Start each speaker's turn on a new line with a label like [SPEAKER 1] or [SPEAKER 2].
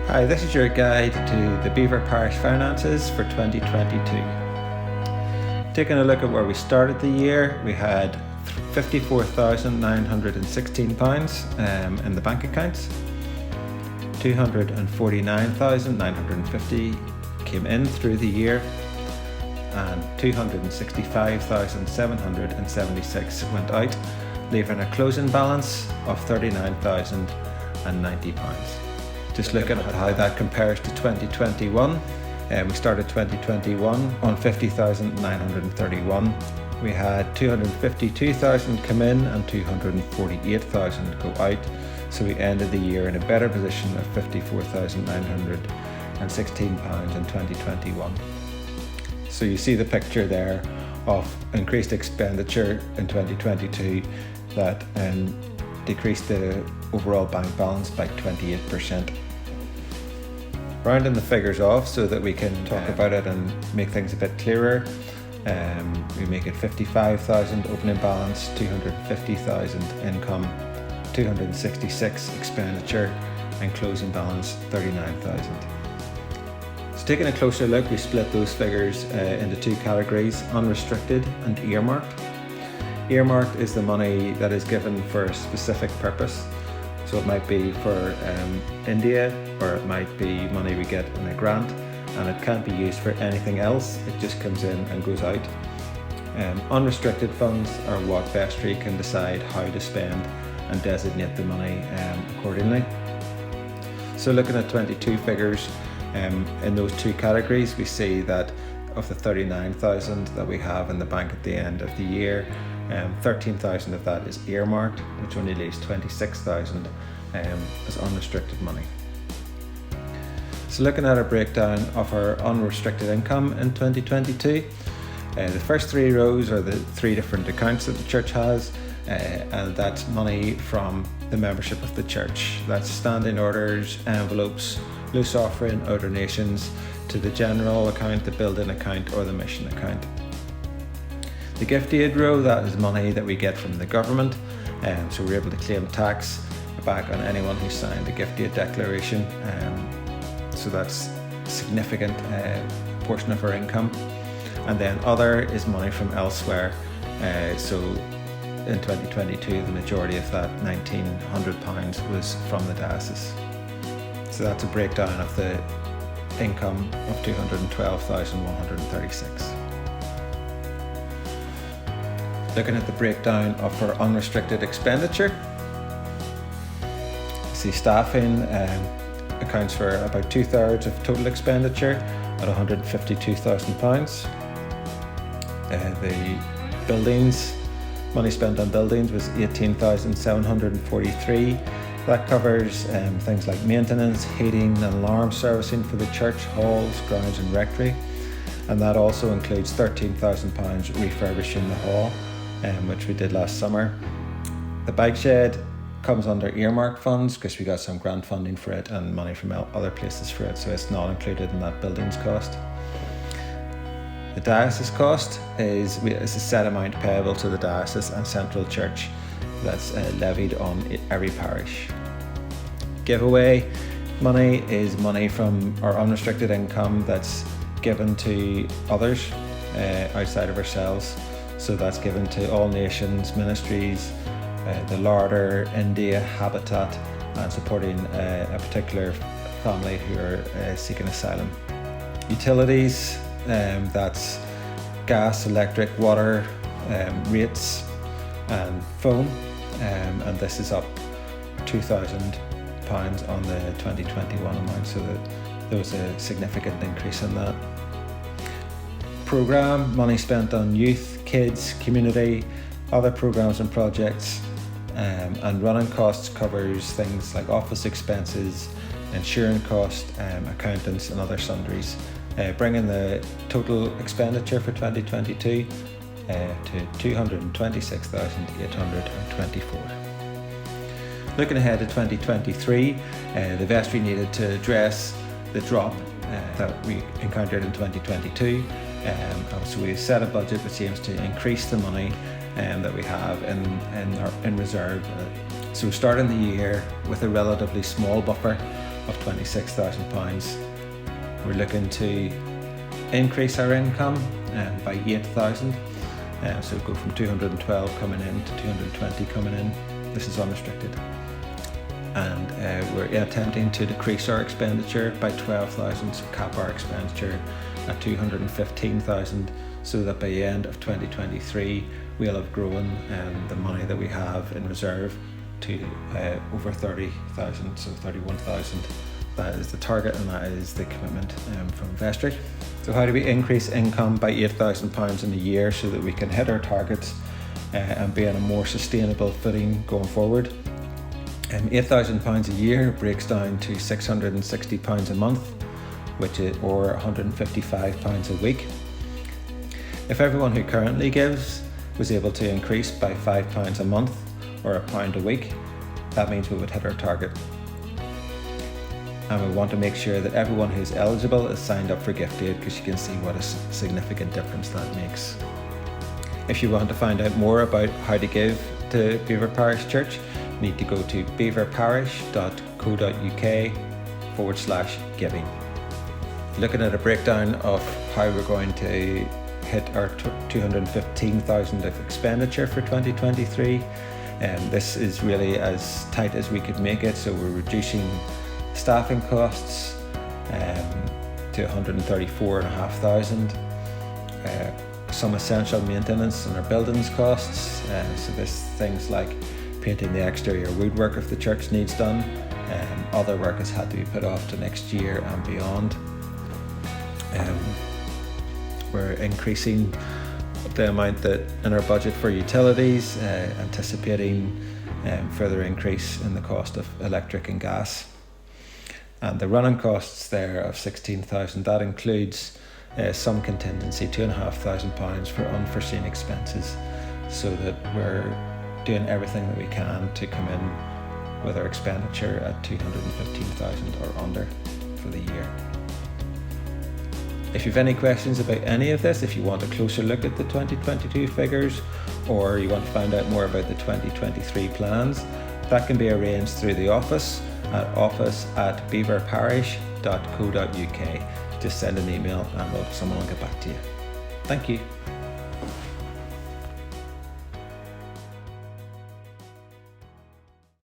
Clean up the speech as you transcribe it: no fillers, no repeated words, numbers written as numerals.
[SPEAKER 1] Hi, this is your guide to the Belvoir Parish finances for 2022. Taking a look at where we started the year, we had £54,916 in the bank accounts. 249,950 came in through the year, and 265,776 went out, leaving a closing balance of £39,090. Just looking at how that compares to 2021. We started 2021 on 50,931. We had 252,000 come in and 248,000 go out. So we ended the year in a better position of £54,916 in 2021. So you see the picture there of increased expenditure in 2022 that decreased the overall bank balance by 28%. Rounding the figures off so that we can talk about it and make things a bit clearer. We make it 55,000 opening balance, 250,000 income, 266 expenditure, and closing balance 39,000. So taking a closer look, we split those figures into two categories: unrestricted and earmarked. Earmarked is the money that is given for a specific purpose. So it might be for India, or it might be money we get in a grant, and it can't be used for anything else. It just comes in and goes out. Unrestricted funds are what vestry can decide how to spend and designate the money accordingly. So looking at 22 figures in those two categories, we see that of the 39,000 that we have in the bank at the end of the year, 13,000 of that is earmarked, which only leaves 26,000 as unrestricted money. So looking at a breakdown of our unrestricted income in 2022, the first three rows are the three different accounts that the church has, and that's money from the membership of the church. That's standing orders, envelopes, loose offering or donations to the general account, the building account or the mission account. The gift aid row, that is money that we get from the government, so we're able to claim tax back on anyone who signed the gift aid declaration, so that's a significant portion of our income. And then other is money from elsewhere, so in 2022 the majority of that £1,900 was from the diocese. So that's a breakdown of the income of 212,136. Looking at the breakdown of our unrestricted expenditure, see staffing accounts for about 2/3 of total expenditure at £152,000. The buildings, money spent on buildings was 18,743. That covers things like maintenance, heating and alarm servicing for the church, halls, grounds and rectory. And that also includes £13,000 refurbishing the hall, which we did last summer. The bike shed comes under earmarked funds because we got some grant funding for it and money from other places for it, so it's not included in that buildings cost. The diocese cost is a set amount payable to the diocese and central church that's levied on every parish. Giveaway money is money from our unrestricted income that's given to others outside of ourselves. So that's given to All Nations Ministries, the Larder, India, Habitat, and supporting a particular family who are seeking asylum. Utilities, that's gas, electric, water, rates and phone, and this is up £2,000 on the 2021 amount, so that there was a significant increase in that. Programme, money spent on youth, kids, community, other programmes and projects, and running costs covers things like office expenses, insurance costs, accountants and other sundries, bringing the total expenditure for 2022 to £226,824. Looking ahead to 2023, the vestry needed to address the drop that we encountered in 2022. So we set a budget which aims to increase the money that we have in reserve. So starting the year with a relatively small buffer of £26,000. We're looking to increase our income by 8,000. So go from 212 coming in to 220 coming in. This is unrestricted. And we're attempting to decrease our expenditure by 12,000, so cap our expenditure at 215,000, so that by the end of 2023 we'll have grown the money that we have in reserve to over 30,000, so 31,000. That is the target, and that is the commitment from Vestry. So how do we increase income by £8,000 in a year so that we can hit our targets and be on a more sustainable footing going forward? £8,000 a year breaks down to £660 a month, or £155 a week. If everyone who currently gives was able to increase by £5 a month or £1 a week, that means we would hit our target. And we want to make sure that everyone who's eligible is signed up for gift aid, because you can see what a significant difference that makes. If you want to find out more about how to give to Belvoir Parish Church, you need to go to belvoirparish.co.uk/giving. Looking at a breakdown of how we're going to hit our 215,000 of expenditure for 2023, this is really as tight as we could make it. So we're reducing staffing costs to 134,500, some essential maintenance on our buildings costs, so there's things like painting the exterior woodwork if the church needs done. Other work has had to be put off to next year and beyond. We're increasing the amount that in our budget for utilities, anticipating further increase in the cost of electric and gas. And the running costs there of 16,000, that includes some contingency, £2,500 for unforeseen expenses, so that we're doing everything that we can to come in with our expenditure at 215,000 or under for the year. If you have any questions about any of this, if you want a closer look at the 2022 figures, or you want to find out more about the 2023 plans, that can be arranged through the office at office@belvoirparish.co.uk. Just send an email and someone will get back to you. Thank you.